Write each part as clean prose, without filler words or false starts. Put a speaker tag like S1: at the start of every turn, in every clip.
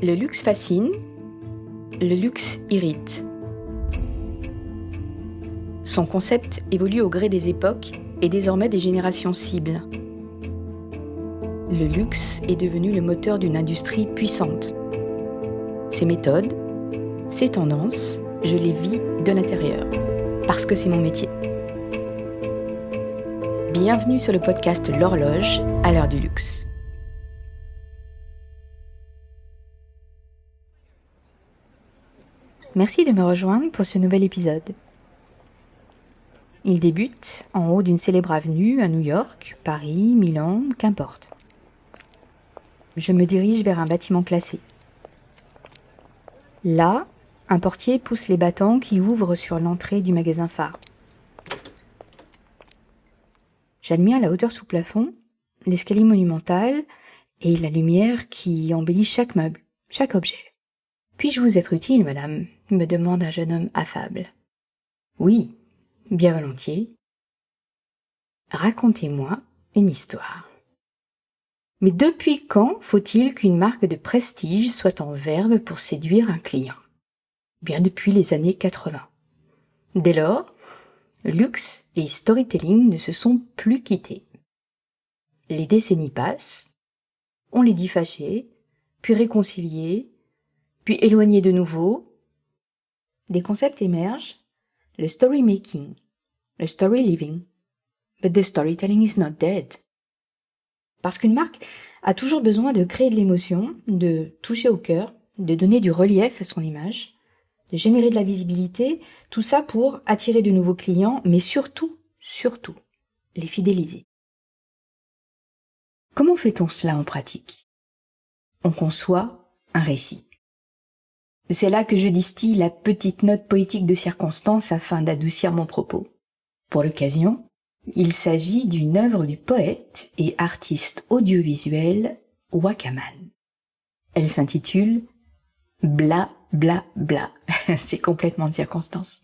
S1: Le luxe fascine, le luxe irrite. Son concept évolue au gré des époques et désormais des générations cibles. Le luxe est devenu le moteur d'une industrie puissante. Ses méthodes, ses tendances, je les vis de l'intérieur, parce que c'est mon métier. Bienvenue sur le podcast L'Horloge à l'heure du luxe. Merci de me rejoindre pour ce nouvel épisode. Il débute en haut d'une célèbre avenue à New York, Paris, Milan, qu'importe. Je me dirige vers un bâtiment classé. Là, un portier pousse les battants qui ouvrent sur l'entrée du magasin phare. J'admire la hauteur sous plafond, l'escalier monumental et la lumière qui embellit chaque meuble, chaque objet. « Puis-je vous être utile, madame ?» me demande un jeune homme affable. « Oui, bien volontiers. Racontez-moi une histoire. » Mais depuis quand faut-il qu'une marque de prestige soit en verve pour séduire un client ? Bien depuis les années 80. Dès lors, luxe et storytelling ne se sont plus quittés. Les décennies passent, on les dit fâchés, puis réconciliés, puis éloignés de nouveau. Des concepts émergent, le story making, le story living, but the storytelling is not dead. Parce qu'une marque a toujours besoin de créer de l'émotion, de toucher au cœur, de donner du relief à son image, de générer de la visibilité, tout ça pour attirer de nouveaux clients, mais surtout, les fidéliser. Comment fait-on cela en pratique ? On conçoit un récit. C'est là que je distille la petite note poétique de circonstance afin d'adoucir mon propos. Pour l'occasion, il s'agit d'une œuvre du poète et artiste audiovisuel Wakaman. Elle s'intitule « Bla bla bla ». C'est complètement de circonstance.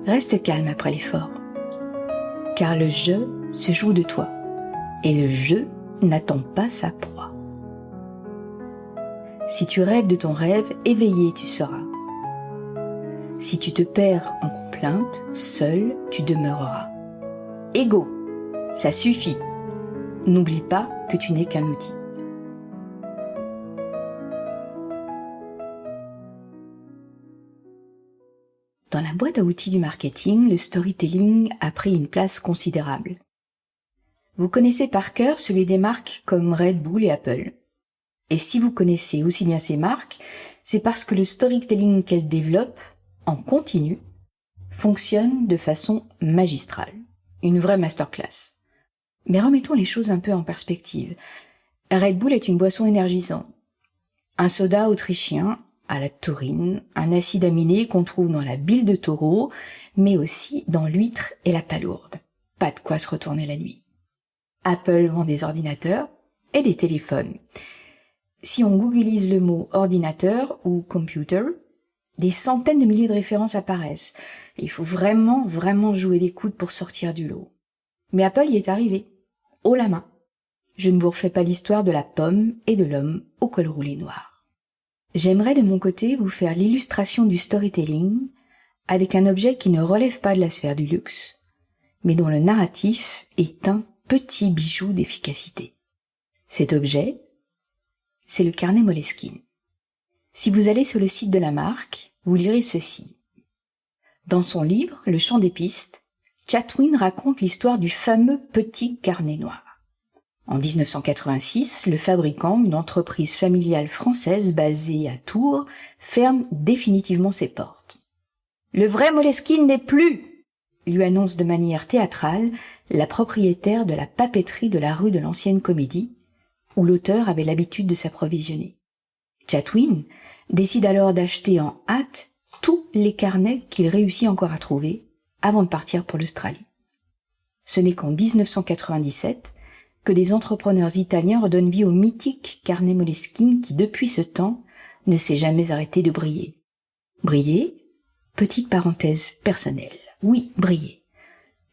S1: Reste calme après l'effort, car le jeu se joue de toi, et le jeu n'attend pas sa proie. Si tu rêves de ton rêve, éveillé tu seras. Si tu te perds en complainte, seul tu demeureras. Ego, ça suffit. N'oublie pas que tu n'es qu'un outil. Dans la boîte à outils du marketing, le storytelling a pris une place considérable. Vous connaissez par cœur celui des marques comme Red Bull et Apple. Et si vous connaissez aussi bien ces marques, c'est parce que le storytelling qu'elles développent, en continu, fonctionne de façon magistrale. Une vraie masterclass. Mais remettons les choses un peu en perspective. Red Bull est une boisson énergisante. Un soda autrichien à la taurine, un acide aminé qu'on trouve dans la bile de taureau, mais aussi dans l'huître et la palourde. Pas de quoi se retourner la nuit. Apple vend des ordinateurs et des téléphones. Si on googlise le mot ordinateur ou computer, des centaines de milliers de références apparaissent. Il faut vraiment jouer les coudes pour sortir du lot. Mais Apple y est arrivé, haut la main. Je ne vous refais pas l'histoire de la pomme et de l'homme au col roulé noir. J'aimerais de mon côté vous faire l'illustration du storytelling avec un objet qui ne relève pas de la sphère du luxe, mais dont le narratif est un petit bijou d'efficacité. Cet objet, c'est le carnet Moleskine. Si vous allez sur le site de la marque, vous lirez ceci. Dans son livre, Le chant des pistes, Chatwin raconte l'histoire du fameux petit carnet noir. En 1986, le fabricant, une entreprise familiale française basée à Tours, ferme définitivement ses portes. Le vrai Moleskine n'est plus, lui annonce de manière théâtrale la propriétaire de la papeterie de la rue de l'Ancienne Comédie, où l'auteur avait l'habitude de s'approvisionner. Chatwin décide alors d'acheter en hâte tous les carnets qu'il réussit encore à trouver avant de partir pour l'Australie. Ce n'est qu'en 1997 que des entrepreneurs italiens redonnent vie au mythique carnet Moleskine qui, depuis ce temps, ne s'est jamais arrêté de briller. Briller, petite parenthèse personnelle, oui, briller.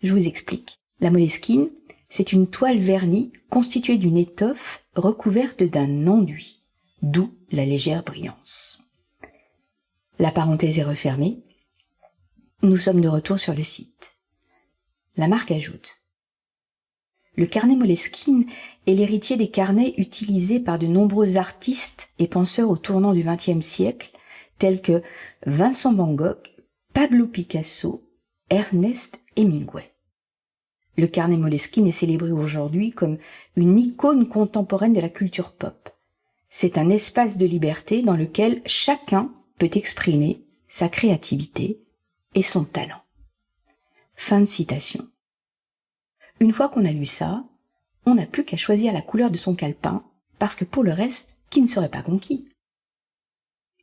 S1: Je vous explique. La Moleskine, c'est une toile vernie constituée d'une étoffe recouverte d'un enduit, d'où la légère brillance. La parenthèse est refermée. Nous sommes de retour sur le site. La marque ajoute: le carnet Moleskine est l'héritier des carnets utilisés par de nombreux artistes et penseurs au tournant du XXe siècle, tels que Vincent Van Gogh, Pablo Picasso, Ernest Hemingway. Le carnet Moleskine est célébré aujourd'hui comme une icône contemporaine de la culture pop. C'est un espace de liberté dans lequel chacun peut exprimer sa créativité et son talent. Fin de citation. Une fois qu'on a lu ça, on n'a plus qu'à choisir la couleur de son calepin, parce que pour le reste, qui ne serait pas conquis?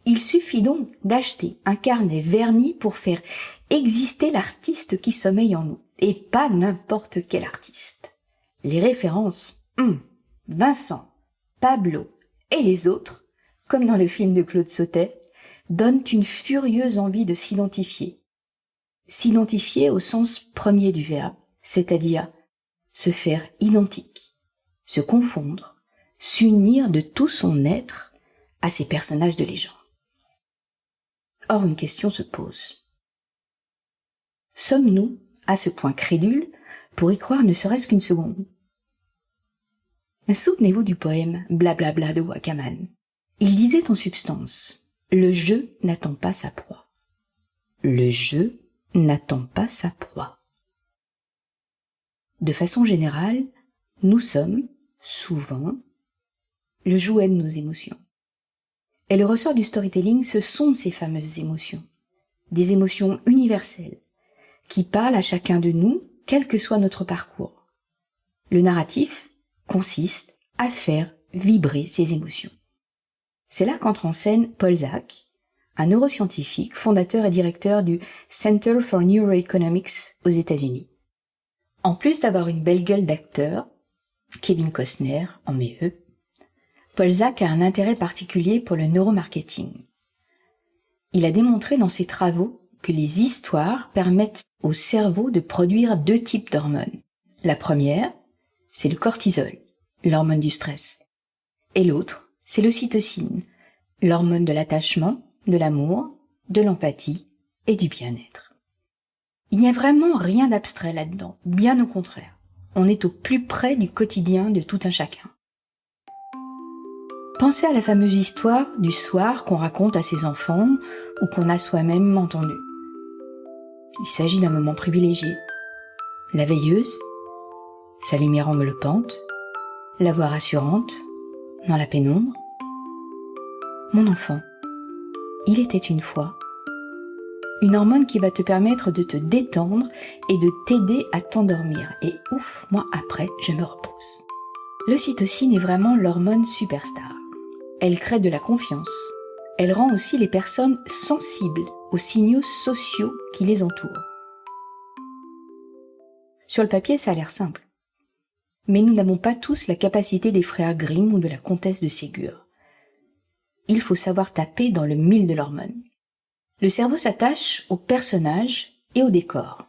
S1: Il suffit donc d'acheter un carnet verni pour faire exister l'artiste qui sommeille en nous, et pas n'importe quel artiste. Les références, Vincent, Pablo et les autres, comme dans le film de Claude Sautet, donnent une furieuse envie de s'identifier. S'identifier au sens premier du verbe, c'est-à-dire se faire identique, se confondre, s'unir de tout son être à ces personnages de légende. Or, une question se pose. Sommes-nous à ce point crédules pour y croire ne serait-ce qu'une seconde? Souvenez-vous du poème Blablabla de Wakaman. Il disait en substance: le jeu n'attend pas sa proie. Le jeu n'attend pas sa proie. De façon générale, nous sommes, souvent, le jouet de nos émotions. Et le ressort du storytelling, ce sont ces fameuses émotions. Des émotions universelles, qui parlent à chacun de nous, quel que soit notre parcours. Le narratif consiste à faire vibrer ces émotions. C'est là qu'entre en scène Paul Zak, un neuroscientifique, fondateur et directeur du Center for Neuroeconomics aux États-Unis. En plus d'avoir une belle gueule d'acteur, Kevin Costner en met eux, Paul Zak a un intérêt particulier pour le neuromarketing. Il a démontré dans ses travaux que les histoires permettent au cerveau de produire 2 types d'hormones. La première, c'est le cortisol, l'hormone du stress. Et l'autre, c'est l'ocytocine, l'hormone de l'attachement, de l'amour, de l'empathie et du bien-être. Il n'y a vraiment rien d'abstrait là-dedans, bien au contraire. On est au plus près du quotidien de tout un chacun. Pensez à la fameuse histoire du soir qu'on raconte à ses enfants ou qu'on a soi-même entendu. Il s'agit d'un moment privilégié. La veilleuse, sa lumière enveloppante, la voix rassurante, dans la pénombre. Mon enfant, il était une fois. Une hormone qui va te permettre de te détendre et de t'aider à t'endormir. Et ouf, moi après, je me repose. L'ocytocine est vraiment l'hormone superstar. Elle crée de la confiance. Elle rend aussi les personnes sensibles aux signaux sociaux qui les entourent. Sur le papier, ça a l'air simple. Mais nous n'avons pas tous la capacité des frères Grimm ou de la comtesse de Ségur. Il faut savoir taper dans le mille de l'hormone. Le cerveau s'attache au personnage et au décor.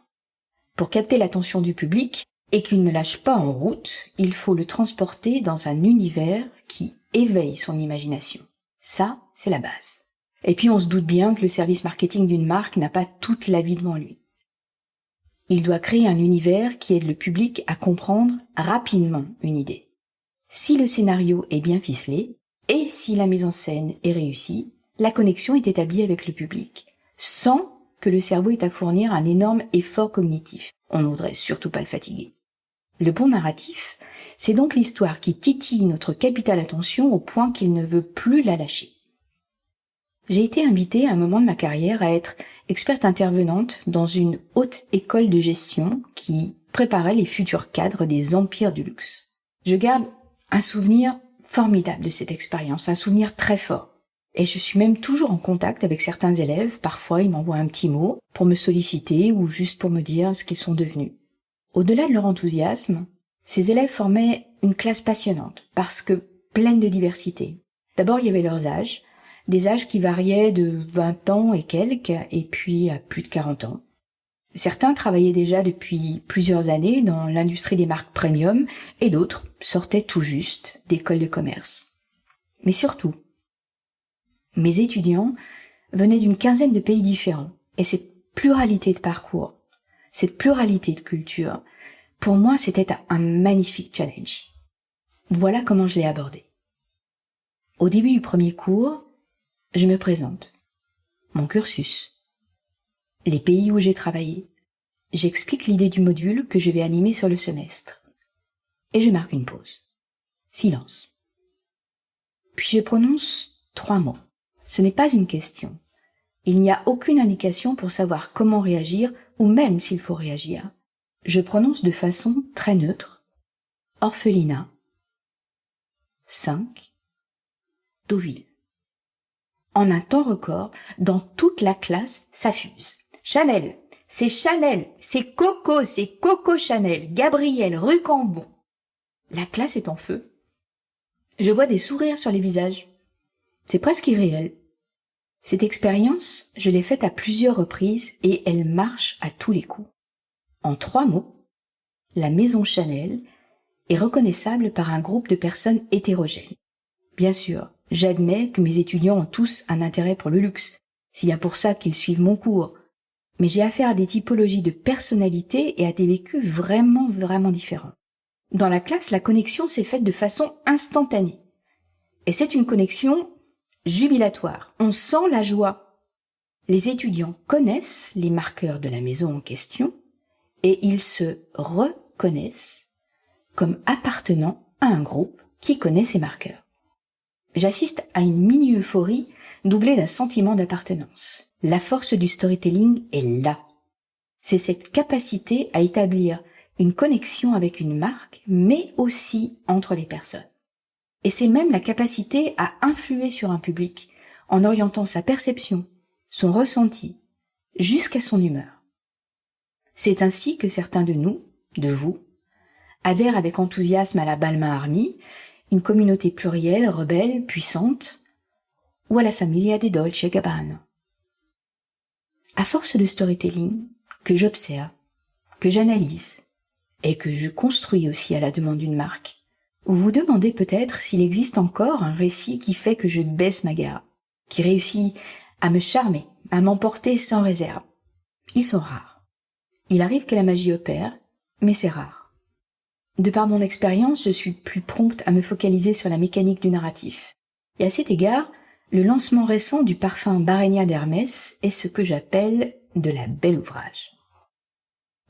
S1: Pour capter l'attention du public et qu'il ne lâche pas en route, il faut le transporter dans un univers qui éveille son imagination. Ça, c'est la base. Et puis on se doute bien que le service marketing d'une marque n'a pas toute la vie devant lui. Il doit créer un univers qui aide le public à comprendre rapidement une idée. Si le scénario est bien ficelé, et si la mise en scène est réussie, la connexion est établie avec le public, sans que le cerveau ait à fournir un énorme effort cognitif. On ne voudrait surtout pas le fatiguer. Le bon narratif, c'est donc l'histoire qui titille notre capitale attention au point qu'il ne veut plus la lâcher. J'ai été invitée à un moment de ma carrière à être experte intervenante dans une haute école de gestion qui préparait les futurs cadres des empires du luxe. Je garde un souvenir formidable de cette expérience, un souvenir très fort. Et je suis même toujours en contact avec certains élèves, parfois ils m'envoient un petit mot pour me solliciter ou juste pour me dire ce qu'ils sont devenus. Au-delà de leur enthousiasme, ces élèves formaient une classe passionnante, parce que pleine de diversité. D'abord, il y avait leurs âges, des âges qui variaient de 20 ans et quelques, et puis à plus de 40 ans. Certains travaillaient déjà depuis plusieurs années dans l'industrie des marques premium et d'autres sortaient tout juste d'écoles de commerce. Mais surtout, mes étudiants venaient d'une quinzaine de pays différents et cette pluralité de parcours, cette pluralité de culture, pour moi c'était un magnifique challenge. Voilà comment je l'ai abordé. Au début du premier cours, je me présente, mon cursus, les pays où j'ai travaillé. J'explique l'idée du module que je vais animer sur le semestre. Et je marque une pause. Silence. Puis je prononce 3 mots. Ce n'est pas une question. Il n'y a aucune indication pour savoir comment réagir ou même s'il faut réagir. Je prononce de façon très neutre. Orphelinat. 5. Deauville. En un temps record, dans toute la classe, ça fuse. Chanel, c'est Coco Chanel, Gabriel, rue Cambon. La classe est en feu. Je vois des sourires sur les visages. C'est presque irréel. Cette expérience, je l'ai faite à plusieurs reprises et elle marche à tous les coups. En 3 mots, la maison Chanel est reconnaissable par un groupe de personnes hétérogènes. Bien sûr, j'admets que mes étudiants ont tous un intérêt pour le luxe. C'est bien pour ça qu'ils suivent mon cours. Mais j'ai affaire à des typologies de personnalités et à des vécus vraiment différents. Dans la classe, la connexion s'est faite de façon instantanée. Et c'est une connexion jubilatoire. On sent la joie. Les étudiants connaissent les marqueurs de la maison en question et ils se reconnaissent comme appartenant à un groupe qui connaît ces marqueurs. J'assiste à une mini-euphorie doublée d'un sentiment d'appartenance. La force du storytelling est là. C'est cette capacité à établir une connexion avec une marque, mais aussi entre les personnes. Et c'est même la capacité à influer sur un public en orientant sa perception, son ressenti, jusqu'à son humeur. C'est ainsi que certains de nous, de vous, adhèrent avec enthousiasme à la Balmain Army, une communauté plurielle, rebelle, puissante, ou à la Famiglia de Dolce & Gabbana. À force de storytelling, que j'observe, que j'analyse, et que je construis aussi à la demande d'une marque, vous vous demandez peut-être s'il existe encore un récit qui fait que je baisse ma garde, qui réussit à me charmer, à m'emporter sans réserve. Ils sont rares. Il arrive que la magie opère, mais c'est rare. De par mon expérience, je suis plus prompte à me focaliser sur la mécanique du narratif. Et à cet égard, le lancement récent du parfum Barenia d'Hermès est ce que j'appelle de la belle ouvrage.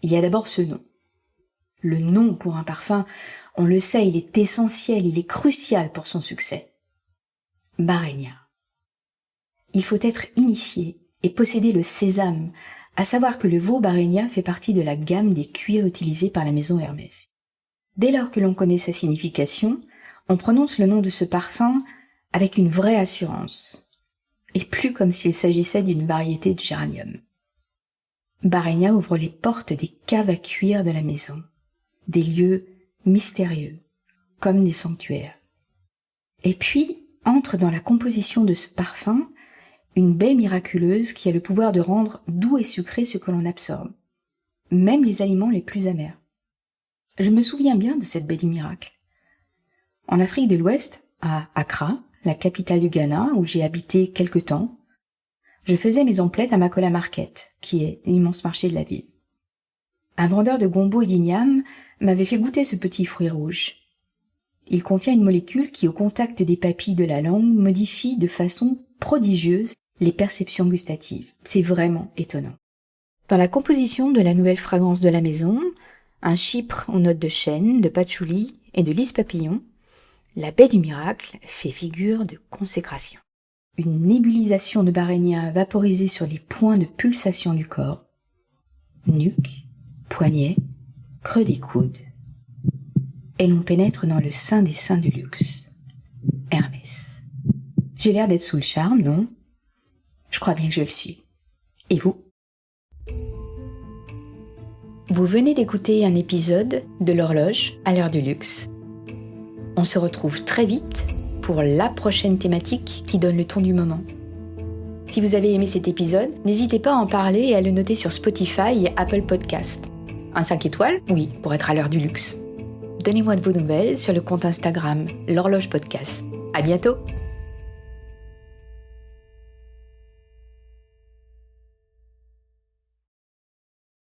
S1: Il y a d'abord ce nom. Le nom pour un parfum, on le sait, il est essentiel, il est crucial pour son succès. Barenia. Il faut être initié et posséder le sésame, à savoir que le veau Barenia fait partie de la gamme des cuirs utilisés par la maison Hermès. Dès lors que l'on connaît sa signification, on prononce le nom de ce parfum avec une vraie assurance, et plus comme s'il s'agissait d'une variété de géranium. Barenia ouvre les portes des caves à cuir de la maison, des lieux mystérieux, comme des sanctuaires. Et puis, entre dans la composition de ce parfum, une baie miraculeuse qui a le pouvoir de rendre doux et sucré ce que l'on absorbe, même les aliments les plus amers. Je me souviens bien de cette baie du miracle. En Afrique de l'Ouest, à Accra, la capitale du Ghana, où j'ai habité quelque temps, je faisais mes emplettes à Makola Market, qui est l'immense marché de la ville. Un vendeur de gombo et d'igname m'avait fait goûter ce petit fruit rouge. Il contient une molécule qui, au contact des papilles de la langue, modifie de façon prodigieuse les perceptions gustatives. C'est vraiment étonnant. Dans la composition de la nouvelle fragrance de la maison, un chypre aux notes de chêne, de patchouli et de lys papillon, la baie du miracle fait figure de consécration. Une nébulisation de Barenia vaporisée sur les points de pulsation du corps, nuque, poignet, creux des coudes, et l'on pénètre dans le sein des seins du luxe. Hermès. J'ai l'air d'être sous le charme, non? Je crois bien que je le suis. Et vous? Vous venez d'écouter un épisode de l'horloge à l'heure du luxe. On se retrouve très vite pour la prochaine thématique qui donne le ton du moment. Si vous avez aimé cet épisode, n'hésitez pas à en parler et à le noter sur Spotify et Apple Podcast. Un 5 étoiles, oui, pour être à l'heure du luxe. Donnez-moi de vos nouvelles sur le compte Instagram, l'Horloge Podcast. À bientôt!